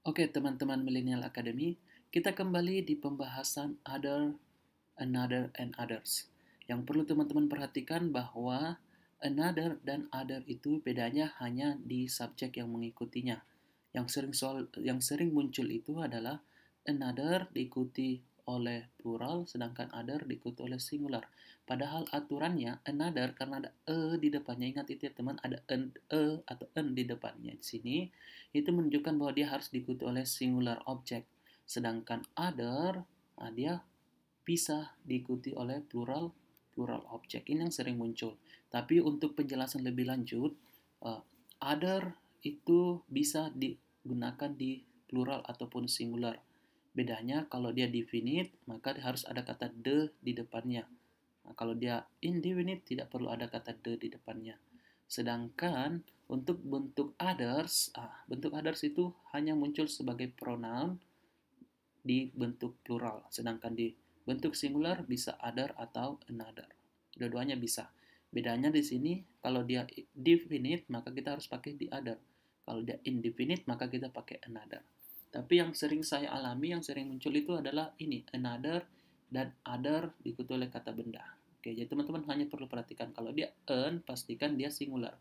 Oke, teman-teman Millennial Academy, kita kembali di pembahasan other, another, and others. Yang perlu teman-teman perhatikan bahwa another dan other itu bedanya hanya di subjek yang mengikutinya. Yang sering muncul itu adalah another diikuti oleh plural, sedangkan other diikuti oleh singular. Padahal aturannya another karena ada di depannya, ingat itu ya teman, ada atau en di depannya di sini itu menunjukkan bahwa dia harus diikuti oleh singular object. Sedangkan other, dia bisa diikuti oleh plural object. Ini yang sering muncul. Tapi untuk penjelasan lebih lanjut, other itu bisa digunakan di plural ataupun singular. Bedanya kalau dia definite, maka harus ada kata the di depannya. Nah, kalau dia indefinite, tidak perlu ada kata the di depannya. Sedangkan untuk bentuk others itu hanya muncul sebagai pronoun di bentuk plural. Sedangkan di bentuk singular bisa other atau another. Dua-duanya bisa. Bedanya di sini, kalau dia definite, maka kita harus pakai the other. Kalau dia indefinite, maka kita pakai another. Tapi yang sering saya alami, yang sering muncul itu adalah ini, another dan other diikuti oleh kata benda. Oke, jadi teman-teman hanya perlu perhatikan kalau dia pastikan dia singular.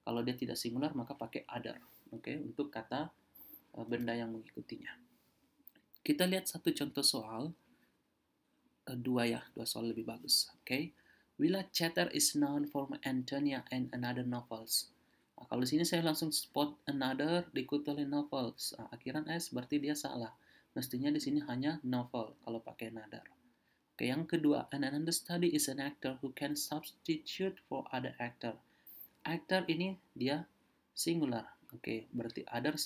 Kalau dia tidak singular, maka pakai other. Oke, untuk kata benda yang mengikutinya. Kita lihat satu contoh soal, dua soal lebih bagus. Oke, Willa Chatter is known for Antonia and another novels. Nah, kalau di sini saya langsung spot another diikuti oleh novels. Nah, akhiran S berarti dia salah. Mestinya di sini hanya novel kalau pakai another. Oke, yang kedua, an understudy is an actor who can substitute for other actor. Actor ini dia singular. Oke, berarti other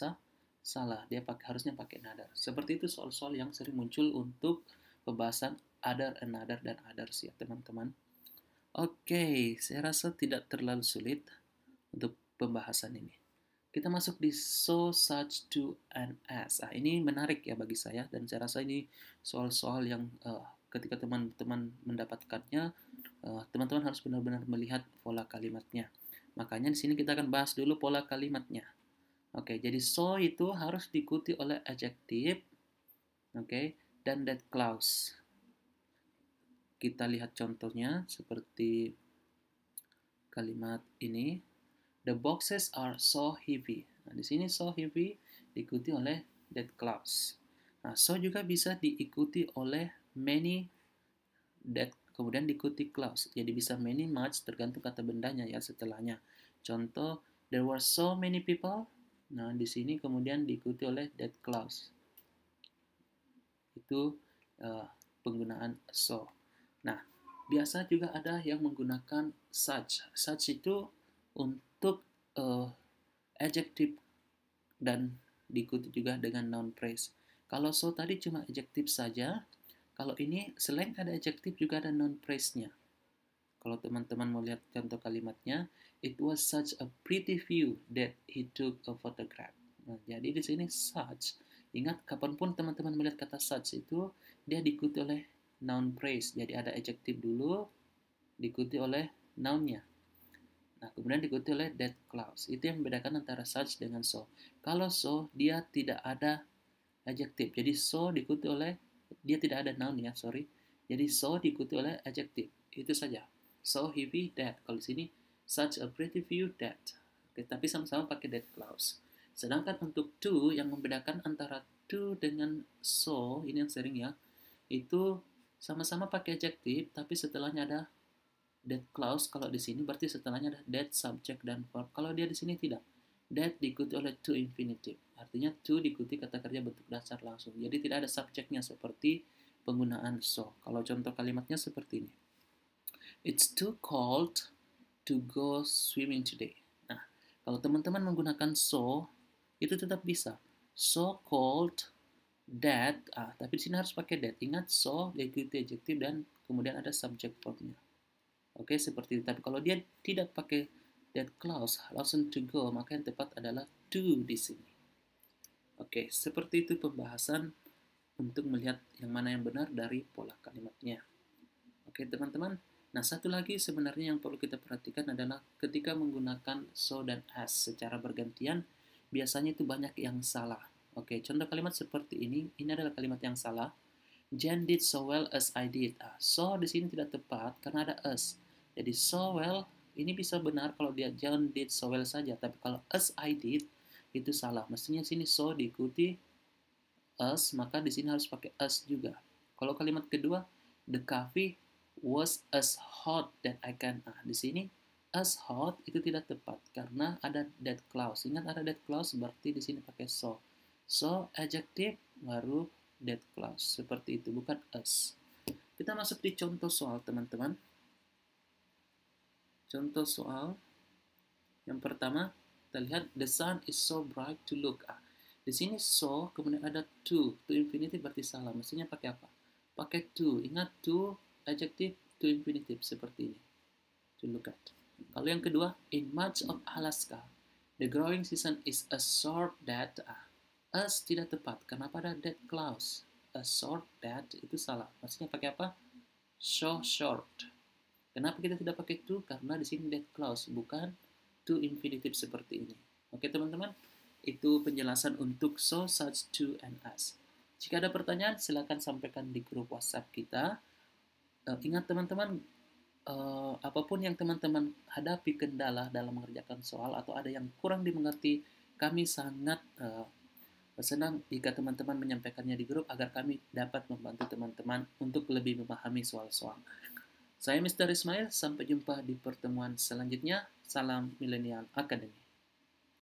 salah. Dia harusnya pakai another. Seperti itu soal-soal yang sering muncul untuk pembahasan other, another, dan others ya teman-teman. Oke, saya rasa tidak terlalu sulit untuk pembahasan ini. Kita masuk di so, such, to, and as. Nah, ini menarik ya bagi saya dan saya rasa ini soal-soal yang ketika teman-teman mendapatkannya, teman-teman harus benar-benar melihat pola kalimatnya. Makanya di sini kita akan bahas dulu pola kalimatnya. Oke, jadi so itu harus diikuti oleh adjective, oke, dan that clause. Kita lihat contohnya seperti kalimat ini. The boxes are so heavy. Nah, di sini so heavy diikuti oleh that clause. Nah, so juga bisa diikuti oleh many, that kemudian diikuti clause. Jadi bisa many, much, tergantung kata bendanya ya setelahnya. Contoh, there were so many people. Nah, di sini kemudian diikuti oleh that clause. Itu penggunaan so. Nah, biasa juga ada yang menggunakan such. Such itu untuk adjective dan diikuti juga dengan noun phrase. Kalau so tadi cuma adjective saja, kalau ini selain ada adjective juga ada noun phrase-nya. Kalau teman-teman mau lihat contoh kalimatnya, it was such a pretty view that he took a photograph. Nah, jadi di sini such. Ingat, kapanpun teman-teman melihat kata such itu, dia diikuti oleh noun phrase. Jadi ada adjective dulu, diikuti oleh noun-nya. Nah, kemudian diikuti oleh that clause. Itu yang membedakan antara such dengan so. Kalau so, dia tidak ada adjective. Jadi so diikuti oleh, dia tidak ada noun ya, sorry. Jadi so diikuti oleh adjective. Itu saja. So heavy that. Kalau di sini, such a pretty view that. Oke, tapi sama-sama pakai that clause. Sedangkan untuk to, yang membedakan antara to dengan so, ini yang sering ya, itu sama-sama pakai adjective, tapi setelahnya ada that clause. Kalau di sini berarti setelahnya ada that, subject, dan verb. Kalau dia di sini tidak. That diikuti oleh to infinitive. Artinya to diikuti kata kerja bentuk dasar langsung. Jadi tidak ada subjeknya seperti penggunaan so. Kalau contoh kalimatnya seperti ini. It's too cold to go swimming today. Nah, kalau teman-teman menggunakan so, itu tetap bisa. So cold that, tapi di sini harus pakai that. Ingat so diikuti adjective dan kemudian ada subject verbnya. Oke, seperti itu. Tapi kalau dia tidak pakai that clause, langsung to go, maka yang tepat adalah to di sini. Oke, seperti itu pembahasan untuk melihat yang mana yang benar dari pola kalimatnya. Oke, teman-teman. Nah, satu lagi sebenarnya yang perlu kita perhatikan adalah ketika menggunakan so dan as secara bergantian, biasanya itu banyak yang salah. Oke, contoh kalimat seperti ini. Ini adalah kalimat yang salah. Jen did so well as I did. So di sini tidak tepat karena ada as. Jadi so well ini bisa benar kalau dia Jen did so well saja. Tapi kalau as I did itu salah. Mestinya sini so diikuti as, maka di sini harus pakai as juga. Kalau kalimat kedua, the coffee was as hot that I can. Di sini as hot itu tidak tepat karena ada that clause. Ingat ada that clause berarti di sini pakai so. So adjective baru that clause. Seperti itu, bukan as. Kita masuk di contoh soal, teman-teman. Contoh soal yang pertama, kita lihat the sun is so bright to look. Di sini so, kemudian ada to infinitive berarti salah. Mestinya pakai apa? Pakai to. Ingat to adjective to infinitive seperti ini. To look at. Kalau yang kedua, in much of Alaska, the growing season is a short that. As tidak tepat. Kenapa ada that clause? A short that itu salah. Maksudnya pakai apa? So short. Kenapa kita tidak pakai to? Karena di sini that clause, bukan to infinitive seperti ini. Oke teman-teman, itu penjelasan untuk so, such, to, and as. Jika ada pertanyaan, silakan sampaikan di grup WhatsApp kita. Ingat teman-teman, apapun yang teman-teman hadapi kendala dalam mengerjakan soal atau ada yang kurang dimengerti, kami sangat senang jika teman-teman menyampaikannya di grup agar kami dapat membantu teman-teman untuk lebih memahami soal-soal. Saya Mr. Ismail, sampai jumpa di pertemuan selanjutnya. Salam Millennial Academy.